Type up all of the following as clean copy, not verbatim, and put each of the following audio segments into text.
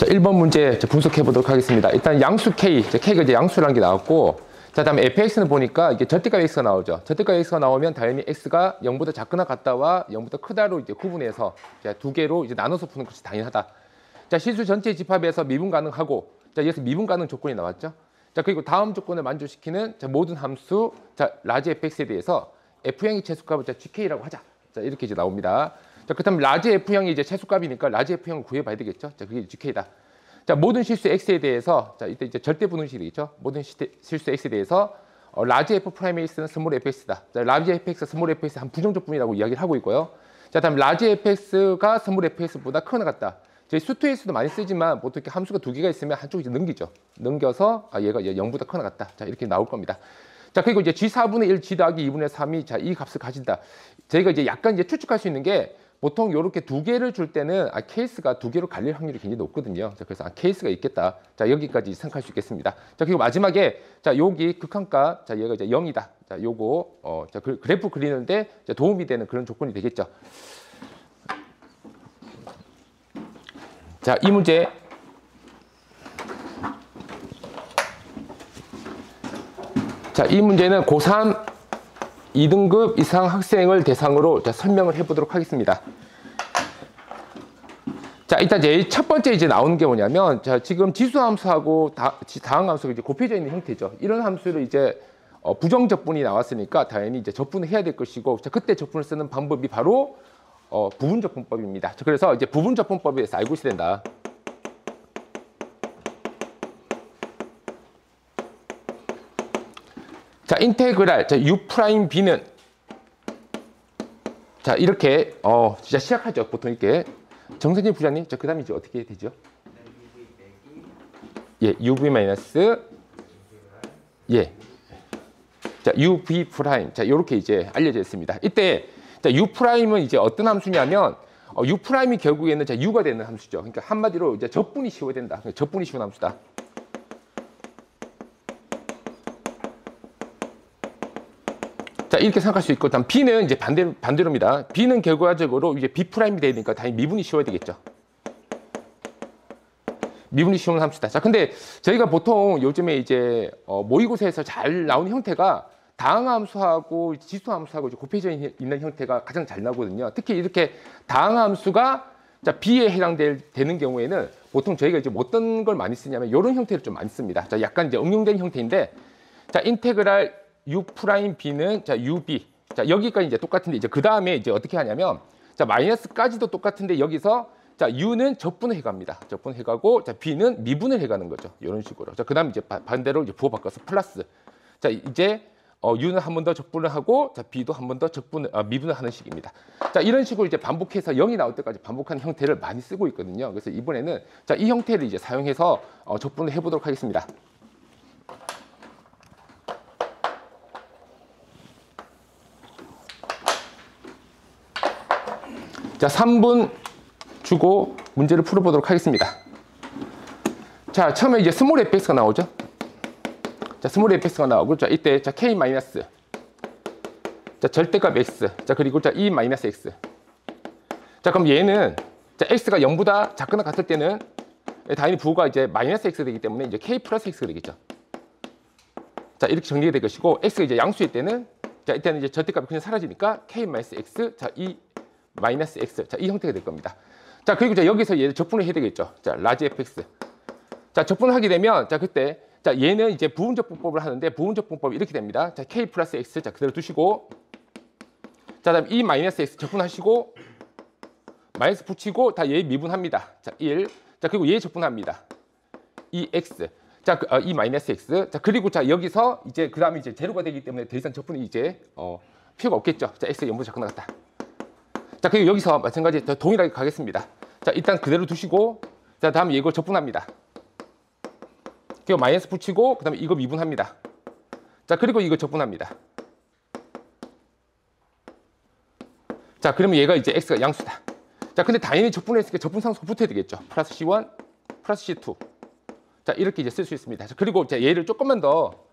자, 1번 문제 분석해 보도록 하겠습니다. 일단 양수 K, K가 이제 양수라는 게 나왔고, 자, 다음에 fx는 보니까 이게 절대값 x가 나오죠. 절대값 x가 나오면 당연히 x가 0보다 작거나 같다와 0보다 크다로 이제 구분해서 두 개로 이제 나눠서 푸는 것이 당연하다. 자, 실수 전체 집합에서 미분 가능하고, 자, 여기서 미분 가능 조건이 나왔죠. 자, 그리고 다음 조건을 만족시키는 모든 함수, 자, 라지 fx에 대해서 f형이 최소값을 gk라고 하자. 자, 이렇게 이제 나옵니다. 자, 그렇다면 라지 f형이 이제 최소값이니까 라지 f형을 구해봐야 되겠죠. 자, 그게 gk다. 자, 모든 실수 x에 대해서, 자, 이때 이제 절대 분홍식이 되겠죠. 모든 실수 x에 대해서 라지 f 프라임 x는 스몰 fx다. 자, 라지 fx, 스몰 fx 한 부정적분이라고 이야기를 하고 있고요. 자, 다음 라지 fx가 스몰 fx보다 크거나 같다. 저희 수투 x도 많이 쓰지만 보통 이렇게 함수가 두 개가 있으면 한쪽 이제 넘기죠. 넘겨서 얘가 0보다 크거나 같다. 자, 이렇게 나올 겁니다. 자, 그리고 이제 g4분의 1, g 더하기 2분의 3이 자, 이 값을 가진다. 저희가 이제 약간 이제 추측할 수 있는 게 보통 이렇게 두 개를 줄 때는 케이스가 두 개로 갈릴 확률이 굉장히 높거든요. 자, 그래서 케이스가 있겠다. 자, 여기까지 생각할 수 있겠습니다. 자, 그리고 마지막에 자, 여기 극한값, 자, 얘가 이제 0이다. 자, 요거 자, 그래프 그리는데 자, 도움이 되는 그런 조건이 되겠죠. 자, 이 문제 자, 이 문제는 고3 2등급 이상 학생을 대상으로 자, 설명을 해보도록 하겠습니다. 자, 일단 제일 첫 번째 이제 나오는 게 뭐냐면, 자, 지금 지수함수하고 다항함수가 이제 곱해져 있는 형태죠. 이런 함수를 이제 부정적분이 나왔으니까 당연히 이제 적분을 해야 될 것이고, 자, 그때 적분을 쓰는 방법이 바로 부분적분법입니다. 자, 그래서 이제 부분적분법에 대해서 알고 있어야 된다. 자, 인테그랄, 자, u'b는 자, 이렇게 진짜 시작하죠. 보통 이렇게 정선진 부장님, 자, 그다음에 이제 어떻게 되죠? 예, uv 마이너스 예, 자, uv 프라임, 자, 이렇게 이제 알려져 있습니다. 이때 자, u 프라임은 이제 어떤 함수냐면 u 프라임이 결국에는 자, u가 되는 함수죠. 그러니까 한마디로 이제 적분이 씌워야 된다. 그러니까 적분이 쉬운 함수다. 자, 이렇게 생각할 수 있고, 다음 B는 이제 반대로입니다. B는 결과적으로 이제 B 프라임이 되니까 당연히 미분이 쉬워야 되겠죠. 미분이 쉬운 함수다. 자, 근데 저희가 보통 요즘에 이제 모의고사에서 잘 나오는 형태가 다항함수하고 지수함수하고 곱해져 있는 형태가 가장 잘 나오거든요. 특히 이렇게 다항함수가 자, B에 해당되는 경우에는 보통 저희가 이제 어떤 걸 많이 쓰냐면 이런 형태를 좀 많이 씁니다. 자, 약간 이제 응용된 형태인데, 자, 인테그랄 u'b는 자, ub. 자, 여기까지 이제 똑같은데 이제 그 다음에 이제 어떻게 하냐면 자, 마이너스까지도 똑같은데 여기서 자, u는 적분을 해갑니다. 적분을 해가고 자, b는 미분을 해가는 거죠. 이런 식으로. 자, 그다음 이제 반대로 이제 부호 바꿔서 플러스. 자, 이제 u는 한 번 더 적분을 하고 자, b도 한 번 더 미분을 하는 식입니다. 자, 이런 식으로 이제 반복해서 0이 나올 때까지 반복하는 형태를 많이 쓰고 있거든요. 그래서 이번에는 자, 이 형태를 이제 사용해서 적분을 해보도록 하겠습니다. 자, 3분 주고 문제를 풀어보도록 하겠습니다. 자, 처음에 이제 스몰 fx가 나오죠. 자, 스몰 fx가 나오고, 자, 이때 자, k 마이너스, 자, 절대값 x, 자, 그리고 자, e 마이너스 x. 자, 그럼 얘는 자, x가 0보다 작거나 같을 때는 당연히 부호가 이제 마이너스 x 되기 때문에 이제 k 플러스 x가 되겠죠. 자, 이렇게 정리가 될 것이고, x가 이제 양수일 때는 자, 이때는 이제 절대값이 그냥 사라지니까 k 마이너스 x, 자, e 마이너스 x. 자, 이 형태가 될 겁니다. 자, 그리고 자, 여기서 얘를 적분을 해야 되겠죠. 자, 라지 fx. 자, 적분을 하게 되면 자, 그때 자, 얘는 이제 부분적분법을 하는데 부분적분법이 이렇게 됩니다. 자, k 플러스 x. 자, 그대로 두시고 자, 다음 e 마이너스 x 적분하시고 마이너스 붙이고 다 얘 미분합니다. 자, 1. 자, 그리고 얘 적분합니다. e x. 자, e 마이너스 x. 자, 그리고 자, 여기서 이제 그다음에 이제 제로가 되기 때문에 더 이상 적분이 이제 필요가 없겠죠. 자, x가 0보다 작거나 같다. 자, 그리고 여기서 마찬가지 동일하게 가겠습니다. 자, 일단 그대로 두시고, 자, 다음에 이걸 적분합니다. 그리고 마이너스 붙이고, 그 다음에 이거 미분합니다. 자, 그리고 이거 적분합니다. 자, 그러면 얘가 이제 x가 양수다. 자, 근데 당연히 적분했으니까 적분상수 붙어야 되겠죠. 플러스 c1, 플러스 c2. 자, 이렇게 이제 쓸 수 있습니다. 자, 그리고 자, 얘를 조금만 더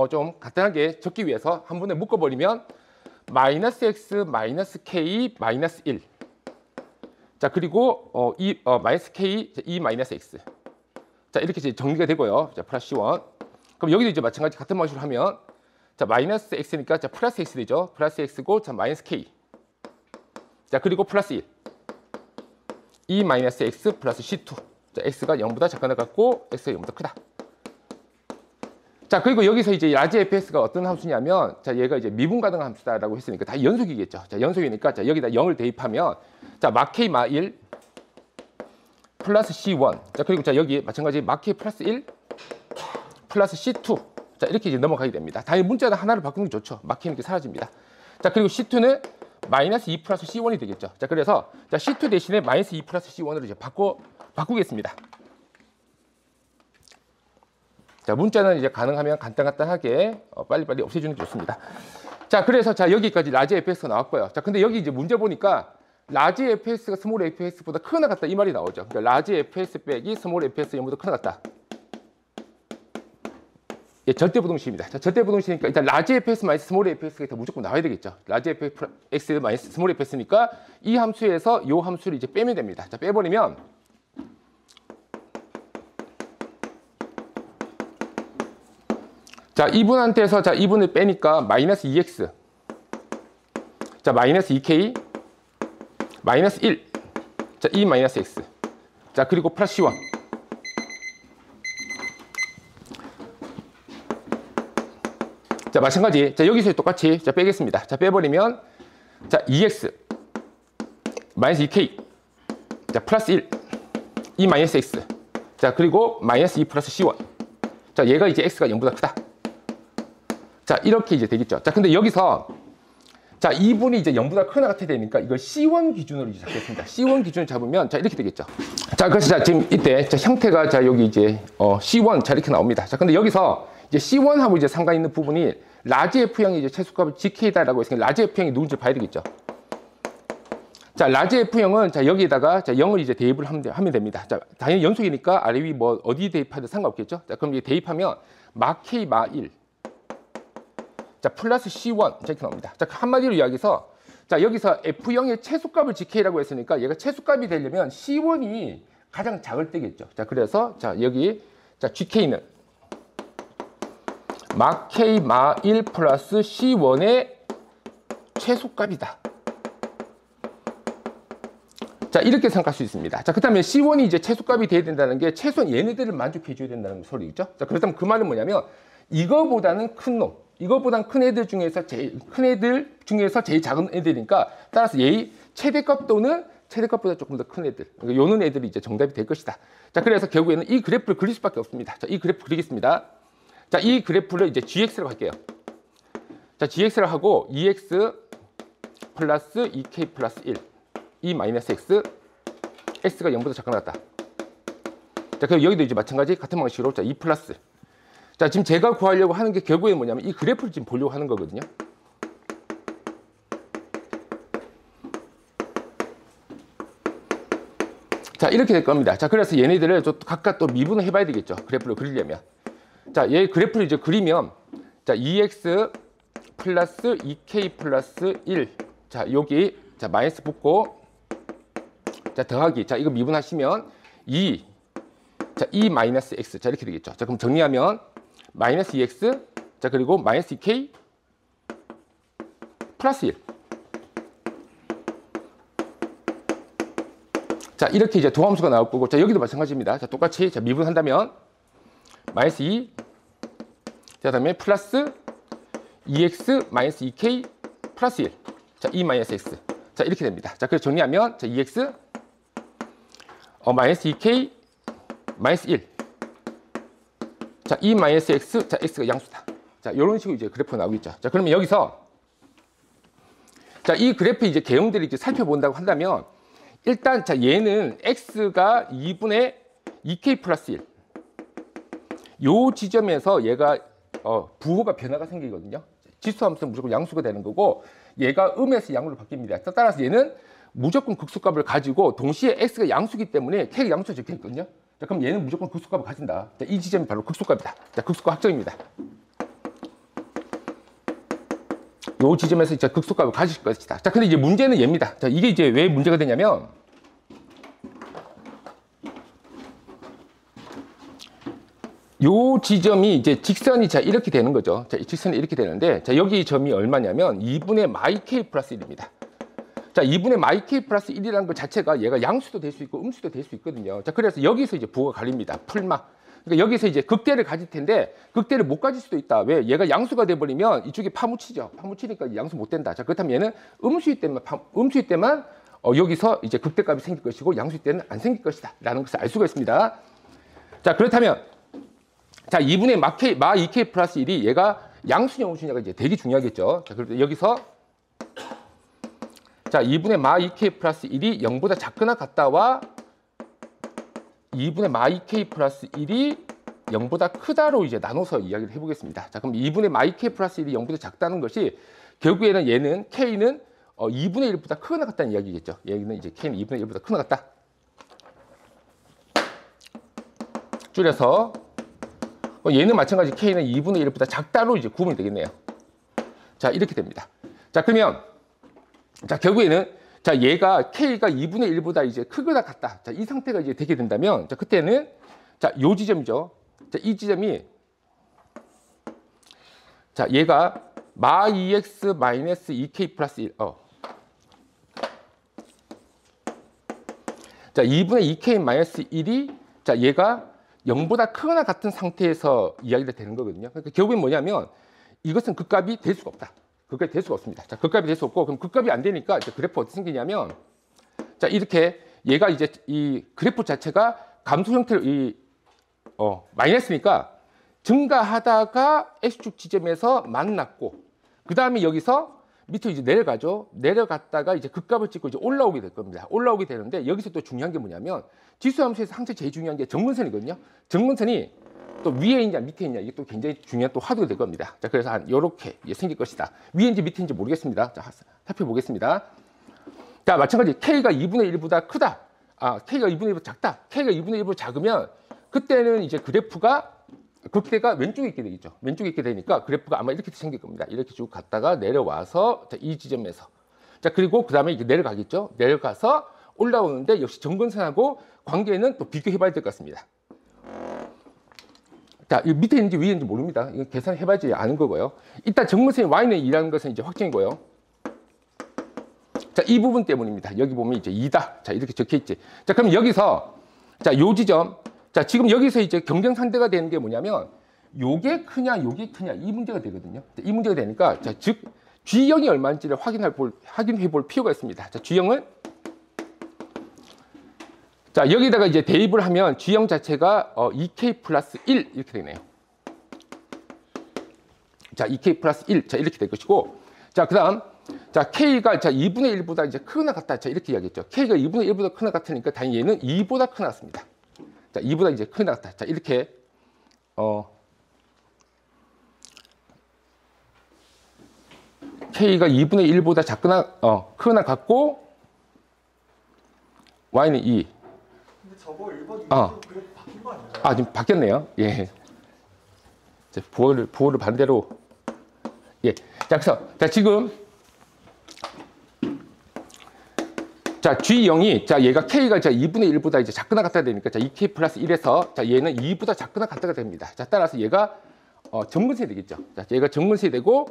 좀 간단하게 적기 위해서 한 번에 묶어버리면 마이너스 x 마이너스 k 마이너스 1. 자, 그리고 마이너스 k e 마이너스 x. 자, 이렇게 이제 정리가 되고요. 자, 플러스 C1. 그럼 여기도 이제 마찬가지 같은 방식으로 하면 자, 마이너스 X니까 자, 플러스 X 되죠. 플러스 X고 자, 마이너스 K. 자, 그리고 플러스 1. E 마이너스 X 플러스 C2. 자, X가 0보다 작거나 같고 X가 0보다 크다. 자, 그리고 여기서 이제 라지 fs가 어떤 함수냐면 자, 얘가 이제 미분 가능한 함수다라고 했으니까 다 연속이겠죠. 자, 연속이니까 자, 여기다 0을 대입하면 자, 막 K 마 1 플러스 C1. 자, 그리고 자, 여기 마찬가지 막 K 플러스 1 플러스 C2. 자, 이렇게 이제 넘어가게 됩니다. 당연히 문자는 하나를 바꾸는 게 좋죠. 막 K는 이렇게 사라집니다. 자, 그리고 C2는 마이너스 2 플러스 C1이 되겠죠. 자, 그래서 자, C2 대신에 마이너스 2 플러스 C1으로 이제 바꾸겠습니다. 자, 문자는 이제 가능하면 간단하게 빨리빨리 없애주는 게 좋습니다. 자, 그래서 자, 여기까지 라지 fs가 나왔고요. 자, 근데 여기 이제 문제 보니까 라지 fs가 스몰 fs보다 크거나 같다 이 말이 나오죠. 그러니까 라지 fs 빼기 스몰 fs 0보다 크거나 같다. 예, 절대부동식입니다. 자, 절대부동식이니까 일단 라지 fs 마이너스 스몰 fs가 다 무조건 나와야 되겠죠. 라지 fs 마이너스 스몰 fs니까 이 함수에서 이 함수를 이제 빼면 됩니다. 자, 빼버리면 자, 2분한테서 자, 2분을 빼니까 마이너스 2x. 자, 마이너스 2k. 마이너스 1. 자, 2 마이너스 x. 자, 그리고 플러스 C1. 자, 마찬가지. 자, 여기서 똑같이 자, 빼겠습니다. 자, 빼버리면 자, 2x. 마이너스 2k. 자, 플러스 1. 2 마이너스 x. 자, 그리고 마이너스 2 플러스 C1. 자, 얘가 이제 x가 0보다 크다. 자, 이렇게 이제 되겠죠. 자, 근데 여기서 자, 2분이 이제 0보다 크거나 같아야 되니까 이걸 C1 기준으로 이제 잡겠습니다. C1 기준을 잡으면 자, 이렇게 되겠죠. 자, 그래서 자, 지금 이때 자, 형태가 자, 여기 이제 C1 자, 이렇게 나옵니다. 자, 근데 여기서 이제 C1하고 이제 상관 있는 부분이 라지 F형이 이제 최소값을 GK다라고 했으니까 라지 F형이 누군지 봐야 되겠죠. 자, 라지 F형은 자, 여기에다가 자, 0을 이제 대입을 하면 됩니다. 자, 당연히 연속이니까 아래 위 뭐 어디 대입하든 상관없겠죠. 자, 그럼 이제 대입하면 마 K 마 1. 자, 플러스 C1 이렇게 나옵니다. 자, 한마디로 이야기해서 자, 여기서 F형의 최소값을 GK라고 했으니까 얘가 최소값이 되려면 C1이 가장 작을 때겠죠. 자, 그래서 자, 여기 자, GK는 막 K 마 1 플러스 C1의 최소값이다. 자, 이렇게 생각할 수 있습니다. 자, 그렇다면 C1이 이제 최소값이 돼야 된다는 게 최소한 얘네들을 만족해 줘야 된다는 소리겠죠. 자, 그렇다면 그 말은 뭐냐면 이거보다는 큰 놈, 이거보다는 큰 애들 중에서 제일 작은 애들이니까 따라서 얘의 최대값 또는 최대값보다 조금 더 큰 애들, 그러니까 요는 애들이 이제 정답이 될 것이다. 자, 그래서 결국에는 이 그래프를 그릴 수밖에 없습니다. 자, 이 그래프 그리겠습니다. 자, 이 그래프를 이제 GX라고 할게요. 자, GX를 하고 2X 플러스 2K 플러스 1, 2 마이너스 X, X가 0보다 작거나 같다. 자, 그럼 여기도 이제 마찬가지 같은 방식으로 자, 2 플러스. 자, 지금 제가 구하려고 하는 게 결국에는 뭐냐면 이 그래프를 지금 보려고 하는 거거든요. 자, 이렇게 될 겁니다. 자, 그래서 얘네들을 또 각각 또 미분을 해봐야 되겠죠. 그래프를 그리려면. 자, 얘 그래프를 이제 그리면 자, 2x 플러스 2k 플러스 1. 자, 여기 자, 마이너스 붙고 자, 더하기. 자, 이거 미분하시면 2. 자, 2 마이너스 x. 자, 이렇게 되겠죠. 자, 그럼 정리하면 마이너스 2x. 자, 그리고 마이너스 2k 플러스 1. 자, 이렇게 이제 두 함수가 나올 거고, 자, 여기도 마찬가지입니다. 자, 똑같이 자, 미분한다면 마이너스 2. 자, 그다음에 플러스 2x 마이너스 2k 플러스 1. 자, 2 마이너스 x. 자, 이렇게 됩니다. 자, 그래서 정리하면 자, 2x 마이너스 2k 마이너스 1. 자, 2 마이너스 x. 자, x가 양수다. 자, 이런 식으로 이제 그래프가 나오겠죠. 자, 그러면 여기서 자, 이 그래프 이제 개형들을 이제 살펴본다고 한다면 일단 자, 얘는 x가 2분의 2k 플러스 1. 요 지점에서 얘가 부호가 변화가 생기거든요. 지수함수는 무조건 양수가 되는 거고 얘가 음에서 양으로 바뀝니다. 따라서 얘는 무조건 극소값을 가지고 동시에 x가 양수기 때문에 k가 양수가 적혀 있거든요. 자, 그럼 얘는 무조건 극소값을 가진다. 자, 이 지점이 바로 극소값이다. 자, 극소값 확정입니다. 요 지점에서 이제 극소값을 가질 것이다. 자, 근데 이제 문제는 얘입니다. 자, 이게 이제 왜 문제가 되냐면 요 지점이 이제 직선이 자 이렇게 되는 거죠. 자, 이 직선이 이렇게 되는데, 자, 여기 점이 얼마냐면 2분의 마이 k 플러스 1입니다. 자, 2분의 마이 k 플러스 1이라는 것 자체가 얘가 양수도 될 수 있고 음수도 될 수 있거든요. 자, 그래서 여기서 이제 부호가 갈립니다. 풀마. 그러니까 여기서 이제 극대를 가질 텐데 극대를 못 가질 수도 있다. 왜? 얘가 양수가 돼버리면 이쪽에 파묻히죠. 파묻히니까 양수 못 된다. 자, 그렇다면 얘는 음수일 때만 여기서 이제 극대값이 생길 것이고 양수일 때는 안 생길 것이다. 라는 것을 알 수가 있습니다. 자, 그렇다면 자, 2분의 마 2k 플러스 1이 얘가 양수냐 음수냐가 이제 되게 중요하겠죠. 자, 그래서 여기서 자, 2분의 마 2k 플러스 1이 0보다 작거나 같다와 2분의 마 2k 플러스 1이 0보다 크다로 이제 나눠서 이야기를 해보겠습니다. 자, 그럼 2분의 마 2k 플러스 1이 0보다 작다는 것이 결국에는 얘는 k는 2분의 1보다 크거나 같다는 이야기겠죠. 얘는 이제 k는 2분의 1보다 크거나 같다. 줄여서 얘는 마찬가지 k는 2분의 1보다 작다로 이제 구분이 되겠네요. 자, 이렇게 됩니다. 자, 그러면 자, 결국에는 자, 얘가 k가 2분의 1보다 이제 크거나 같다. 자, 이 상태가 이제 되게 된다면 자, 그때는 자, 요 지점이죠. 자, 이 지점이 자, 얘가 마 2x 마이너스 2k 플러스 1 자, 2분의 2k 마이너스 1이 자, 얘가 0보다 크거나 같은 상태에서 이야기가 되는 거거든요. 그러니까 결국엔 뭐냐면 이것은 극값이 될 수가 없다. 극값이 될 수가 없습니다. 자, 극값이 될 수 없고, 그럼 극값이 안 되니까 이제 그래프 어떻게 생기냐면, 자, 이렇게 얘가 이제 이 그래프 자체가 감소 형태로 마이너스니까 증가하다가 X축 지점에서 만났고, 그 다음에 여기서 밑으로 이제 내려가죠. 내려갔다가 이제 극값을 찍고 이제 올라오게 될 겁니다. 올라오게 되는데 여기서 또 중요한 게 뭐냐면 지수함수에서 항상 제일 중요한 게 정근선이거든요. 정근선이 또 위에 있냐 밑에 있냐 이게 또 굉장히 중요한 또 화두가 될 겁니다. 자, 그래서 한 요렇게 생길 것이다. 위인지 밑인지 모르겠습니다. 자, 살펴보겠습니다. 자, 마찬가지 k가 2분의 1보다 크다. k가 2분의 1보다 작다. k가 2분의 1보다 작으면 그때는 이제 그래프가 극대가 왼쪽에 있게 되겠죠. 왼쪽에 있게 되니까 그래프가 아마 이렇게 생길 겁니다. 이렇게 쭉 갔다가 내려와서 자, 이 지점에서 자, 그리고 그 다음에 이제 내려가겠죠. 내려가서 올라오는데 역시 정근선하고 관계는 또 비교해봐야 될 것 같습니다. 자, 이 밑에 있는지 위에 있는지 모릅니다. 이거 계산해봐야지 아는 거고요. 일단 정근선이 y는 2라는 것은 이제 확정이고요. 자, 이 부분 때문입니다. 여기 보면 이제 2다. 자, 이렇게 적혀 있지. 자, 그럼 여기서 자, 요 지점. 자, 지금 여기서 이제 경쟁상대가 되는 게 뭐냐면 요게 크냐, 요게 크냐 이 문제가 되거든요. 이 문제가 되니까 자, 즉 G형이 얼마인지를 확인해 볼 필요가 있습니다. 자, G형은 자, 여기다가 이제 대입을 하면 G형 자체가 2K 플러스 1 이렇게 되네요. 자, 2K 플러스 1. 자, 이렇게 될 것이고. 자, 그다음 자, K가 자, 2분의 1보다 이제 크거나 같다. 자, 이렇게 이야기했죠. K가 2분의 1보다 크거나 같으니까 당연히 얘는 2보다 크거나 같습니다. 자, 2보다 이제 크거나 같다. 자, 이렇게 K가 2분의 1보다 작거나 크거나 같고 Y는 2. 근데 저거 1번 2번 그래프 바뀐 거 아니에요? 지금 바뀌었네요. 예. 이제 부호를 반대로. 예. 자, 그래서 자, 지금 자, G0이 자, 얘가 K가 자, 2분의 1보다 이제 작거나 같아야 되니까 자, 2K 플러스 1에서 자, 얘는 2보다 작거나 같다가 됩니다. 자, 따라서 얘가 정근선이 되겠죠. 자, 얘가 정근선이 되고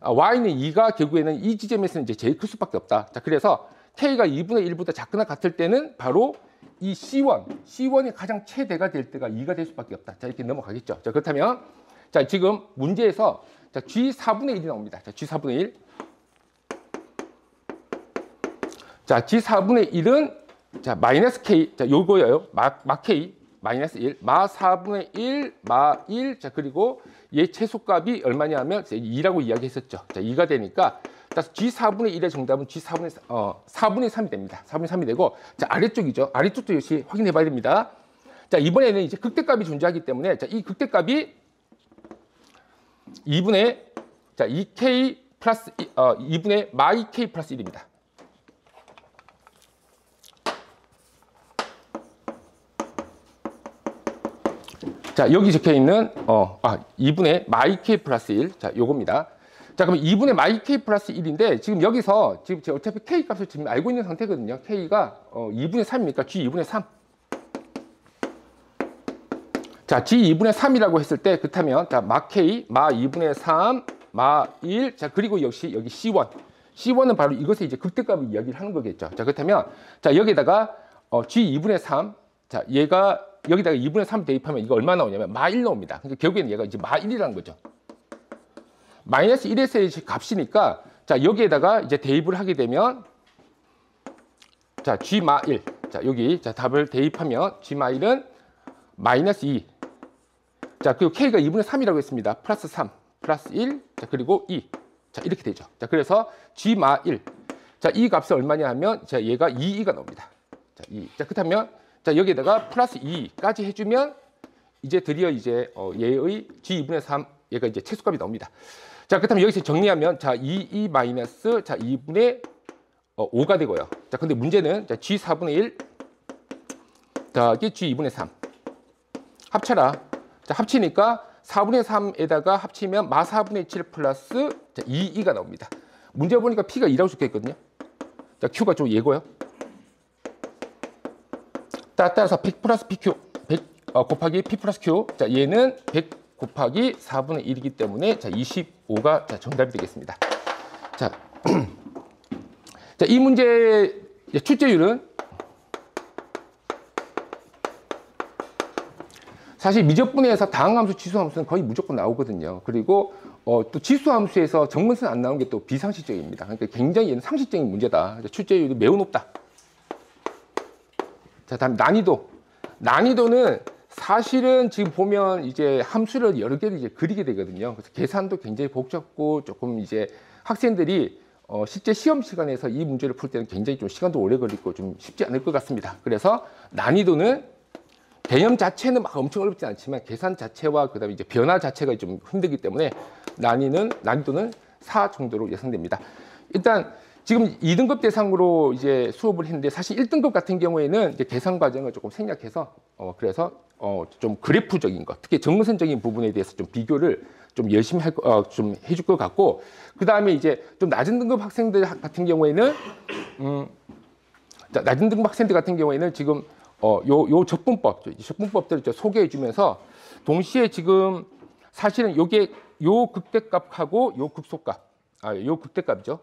Y는 2가 결국에는 이 지점에서는 이제 제일 클 수밖에 없다. 자, 그래서 K가 2분의 1보다 작거나 같을 때는 바로 이 C1이 가장 최대가 될 때가 2가 될 수밖에 없다. 자, 이렇게 넘어가겠죠. 자, 그렇다면 자, 지금 문제에서 자, G4분의 1이 나옵니다. 자, G4분의 1. 자, G4분의 1은 자, 마이너스 K. 자, 요거예요. 마 K 마이너스 1. 마 4분의 1, 마 1. 자, 그리고 얘 최소값이 얼마냐면 2라고 이야기했었죠. 자, 2가 되니까 따라서 G4분의 1의 정답은 G4분의 4분의 3이 됩니다. 4분의 3이 되고 자, 아래쪽이죠. 아래쪽도 역시 확인해 봐야 됩니다. 자, 이번에는 이제 극대값이 존재하기 때문에 자, 이 극대값이 2분의 자, 2K 플러스 2분의 마 2K 플러스 1입니다. 자, 여기 적혀 있는 2분의 마 2K 플러스 1. 자, 요겁니다. 자, 그럼 2분의 마 2K 플러스 1인데 지금 여기서 지금 제가 어차피 K 값을 지금 알고 있는 상태거든요. K가 2분의 3이니까 G 2분의 3. 자, G 2분의 3이라고 했을 때, 그렇다면, 자, 마 K, 마 2분의 3, 마 1, 자, 그리고 역시 여기 C1. C1은 바로 이것의 이제 극대값을 이야기를 하는 거겠죠. 자, 그렇다면, 자, 여기에다가, G 2분의 3, 자, 얘가, 여기다가 2분의 3 대입하면 이거 얼마 나오냐면, 마 1 나옵니다. 그러니까 결국에는 얘가 이제 마 1이라는 거죠. 마이너스 1에서의 값이니까, 자, 여기에다가 이제 대입을 하게 되면, 자, G 마 1. 자, 여기, 자, 답을 대입하면, G 마 1은 마이너스 2. 자, 그리고 K가 2분의 3이라고 했습니다. 플러스 3, 플러스 1, 자, 그리고 2. 자, 이렇게 되죠. 자, 그래서 G 마 1. 자, 이 값이 얼마냐 하면, 자, 얘가 2가 나옵니다. 자, 2. 자, 그렇다면, 자, 여기에다가 플러스 2까지 해주면, 이제 드디어 이제, 얘의 G 2분의 3, 얘가 이제 최소값이 나옵니다. 자, 그렇다면 여기서 정리하면, 자, 2 마이너스, 자, 2분의 5가 되고요. 자, 근데 문제는, 자, G 4분의 1, 자, 이게 G 2분의 3. 합쳐라. 자, 합치니까 4분의 3에다가 합치면 마 4분의 7 플러스, 자, 2가 나옵니다. 문제 보니까 P가 2라고 적혀있거든요. 자, Q가 좀 예고요. 따라서 100 플러스 PQ, 100 곱하기 P 플러스 Q. 자, 얘는 100 곱하기 4분의 1이기 때문에, 자, 25가 자, 정답이 되겠습니다. 자, 자, 이 문제의 출제율은 사실 미적분에서 다항함수, 지수함수는 거의 무조건 나오거든요. 그리고 또 지수함수에서 정근선 안 나오는 게 또 비상식적입니다. 그러니까 굉장히 얘는 상식적인 문제다. 출제율이 매우 높다. 자, 다음 난이도. 난이도는 사실은 지금 보면 이제 함수를 여러 개를 이제 그리게 되거든요. 그래서 계산도 굉장히 복잡고 조금 이제 학생들이 실제 시험 시간에서 이 문제를 풀 때는 굉장히 좀 시간도 오래 걸리고 좀 쉽지 않을 것 같습니다. 그래서 난이도는 개념 자체는 막 엄청 어렵지 않지만 계산 자체와 그다음에 이제 변화 자체가 좀 힘들기 때문에 난이도는 4 정도로 예상됩니다. 일단 지금 2등급 대상으로 이제 수업을 했는데 사실 1등급 같은 경우에는 이제 계산 과정을 조금 생략해서 그래서 좀 그래프적인 것, 특히 정근선적인 부분에 대해서 좀 비교를 좀 열심히 좀 해줄 것 같고, 그 다음에 이제 좀 낮은 등급 학생들 같은 경우에는 자, 낮은 등급 학생들 같은 경우에는 지금 요 적분법들을 소개해 주면서 동시에 지금 사실은 요게 요 극대값하고 요 극소값, 요 극대값이죠.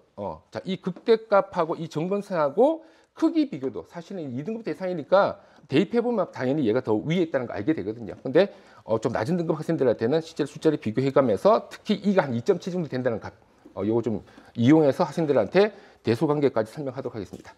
자, 이 극대값하고 이 정근선하고 크기 비교도 사실은 2등급 대상이니까 대입해보면 당연히 얘가 더 위에 있다는 걸 알게 되거든요. 근데 좀 낮은 등급 학생들한테는 실제로 숫자를 비교해가면서 특히 이가 한 2.7 정도 된다는 값, 요거 좀 이용해서 학생들한테 대소관계까지 설명하도록 하겠습니다.